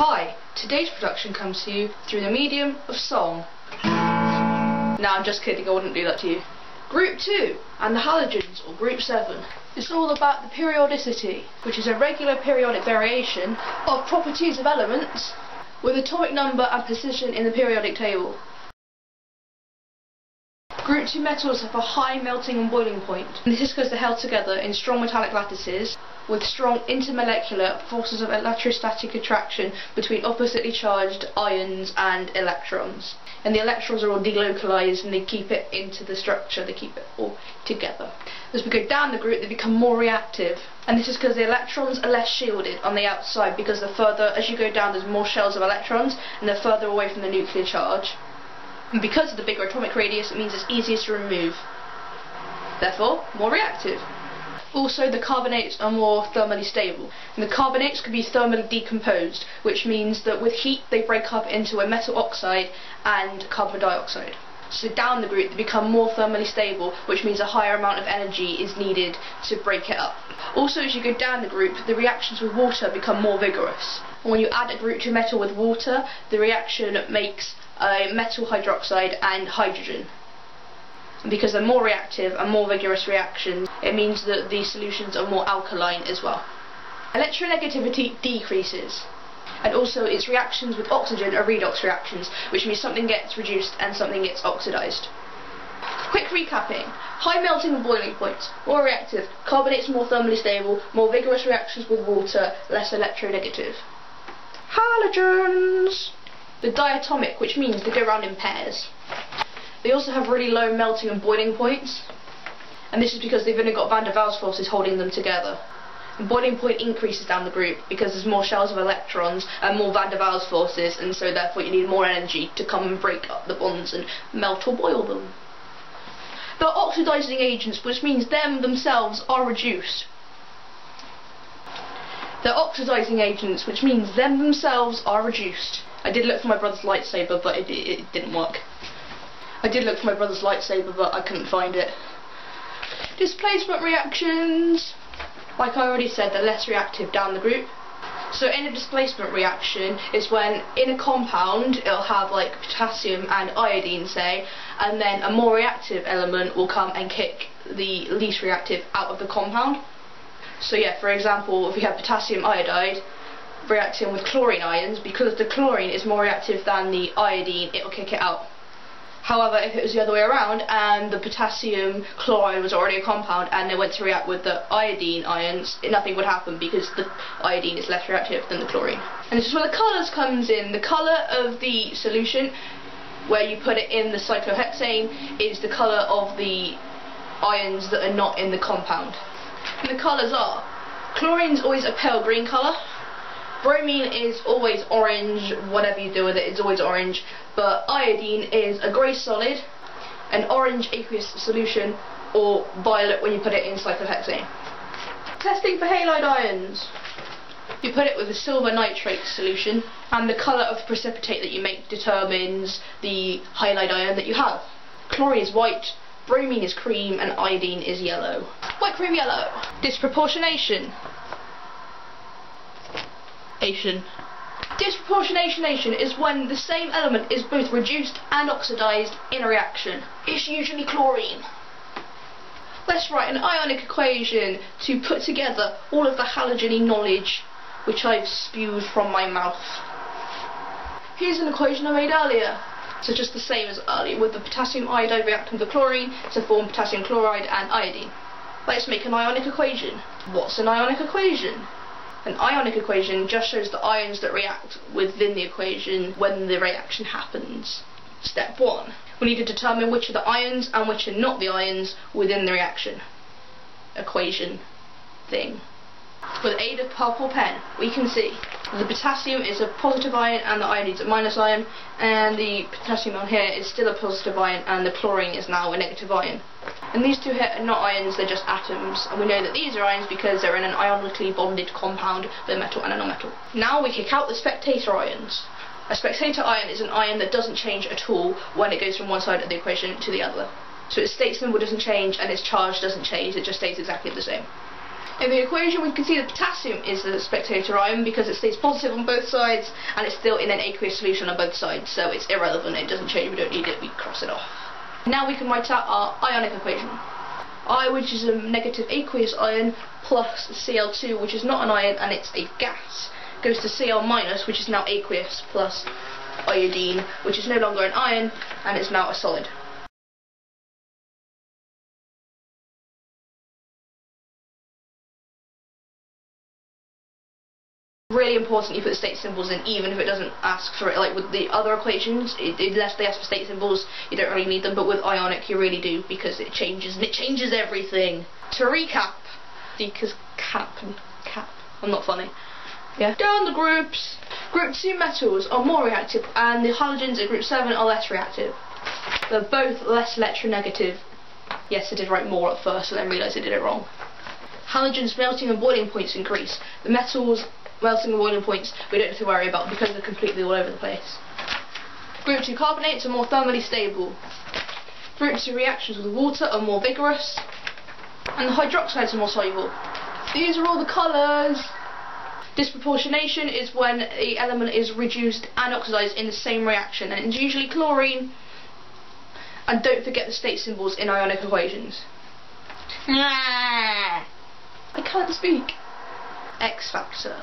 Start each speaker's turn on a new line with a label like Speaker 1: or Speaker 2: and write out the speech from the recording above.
Speaker 1: Hi, today's production comes to you through the medium of song. Nah, I'm just kidding, I wouldn't do that to you. Group 2 and the halogens, or Group 7. It's all about the periodicity, which is a regular periodic variation of properties of elements with atomic number and position in the periodic table. Group 2 metals have a high melting and boiling point, and this is because they're held together in strong metallic lattices with strong intermolecular forces of electrostatic attraction between oppositely charged ions and electrons. And the electrons are all delocalized and they keep it into the structure, they keep it all together. As we go down the group, they become more reactive, and this is because the electrons are less shielded on the outside, because the further as you go down there's more shells of electrons and they're further away from the nuclear charge. And because of the bigger atomic radius, it means it's easier to remove. Therefore, more reactive. Also, the carbonates are more thermally stable. And the carbonates can be thermally decomposed, which means that with heat they break up into a metal oxide and carbon dioxide. So down the group they become more thermally stable, which means a higher amount of energy is needed to break it up. Also, as you go down the group, the reactions with water become more vigorous. And when you add a group 2 metal with water, the reaction makes a metal hydroxide and hydrogen. And because they're more reactive and more vigorous reactions, it means that the solutions are more alkaline as well. Electronegativity decreases, and also its reactions with oxygen are redox reactions, which means something gets reduced and something gets oxidized. Quick recapping: high melting and boiling points, more reactive, carbonates more thermally stable, more vigorous reactions with water, less electronegative. Halogens! The diatomic, which means they go around in pairs. They also have really low melting and boiling points, and this is because they've only got van der Waals forces holding them together. And boiling point increases down the group because there's more shells of electrons and more van der Waals forces, and so therefore you need more energy to come and break up the bonds and melt or boil them. They're oxidizing agents, which means them themselves are reduced. They're oxidizing agents, which means them themselves are reduced. I did look for my brother's lightsaber, but it didn't work. I did look for my brother's lightsaber, but I couldn't find it. Displacement reactions. Like I already said, they're less reactive down the group. So in a displacement reaction is when in a compound it'll have like potassium and iodine, say, and then a more reactive element will come and kick the least reactive out of the compound. So yeah, for example, if we have potassium iodide reacting with chlorine ions, because the chlorine is more reactive than the iodine, it will kick it out. However, if it was the other way around and the potassium chloride was already a compound and they went to react with the iodine ions, nothing would happen because the iodine is less reactive than the chlorine. And this is where the colours comes in. The colour of the solution, where you put it in the cyclohexane, is the colour of the ions that are not in the compound. And the colours are: chlorine's always a pale green colour, bromine is always orange, whatever you do with it, it's always orange, but iodine is a grey solid, an orange aqueous solution, or violet when you put it in cyclohexane. Testing for halide ions. You put it with a silver nitrate solution, and the colour of the precipitate that you make determines the halide ion that you have. Chlorine is white, bromine is cream, and iodine is yellow. White, cream, yellow. Disproportionation. Disproportionation is when the same element is both reduced and oxidized in a reaction. It's usually chlorine. Let's write an ionic equation to put together all of the halogeny knowledge which I've spewed from my mouth. Here's an equation I made earlier. So just the same as earlier, with the potassium iodide reacting with the chlorine to form potassium chloride and iodine. Let's make an ionic equation. What's an ionic equation? An ionic equation just shows the ions that react within the equation when the reaction happens. Step 1. We need to determine which are the ions and which are not the ions within the reaction. Equation thing. With the aid of purple pen, we can see the potassium is a positive ion and the iodine is a minus ion, and the potassium on here is still a positive ion and the chlorine is now a negative ion. And these two here are not ions, they're just atoms, and we know that these are ions because they're in an ionically bonded compound with a metal and a non-metal. Now we kick out the spectator ions. A spectator ion is an ion that doesn't change at all when it goes from one side of the equation to the other. So its state symbol doesn't change and its charge doesn't change, it just stays exactly the same. In the equation we can see that potassium is the spectator ion because it stays positive on both sides and it's still in an aqueous solution on both sides, so it's irrelevant, it doesn't change, we don't need it, we cross it off. Now we can write out our ionic equation. I, which is a negative aqueous ion, plus Cl2, which is not an ion and it's a gas, goes to Cl minus, which is now aqueous, plus iodine, which is no longer an ion and is now a solid. Really important you put the state symbols in even if it doesn't ask for it. Like with the other equations, unless they ask for state symbols, you don't really need them, but with ionic you really do because it changes, and it changes everything. To recap, because cap and cap, I'm not funny. Yeah. Down the groups. Group 2 metals are more reactive and the halogens in group 7 are less reactive. They're both less electronegative. Yes, I did write more at first and then realised I did it wrong. Halogens melting and boiling points increase. The metals melting and boiling points we don't have to worry about because they're completely all over the place. Group 2 carbonates are more thermally stable. Group 2 reactions with water are more vigorous. And the hydroxides are more soluble. These are all the colours. Disproportionation is when the element is reduced and oxidized in the same reaction, and it's usually chlorine. And don't forget the state symbols in ionic equations. I can't speak. X factor.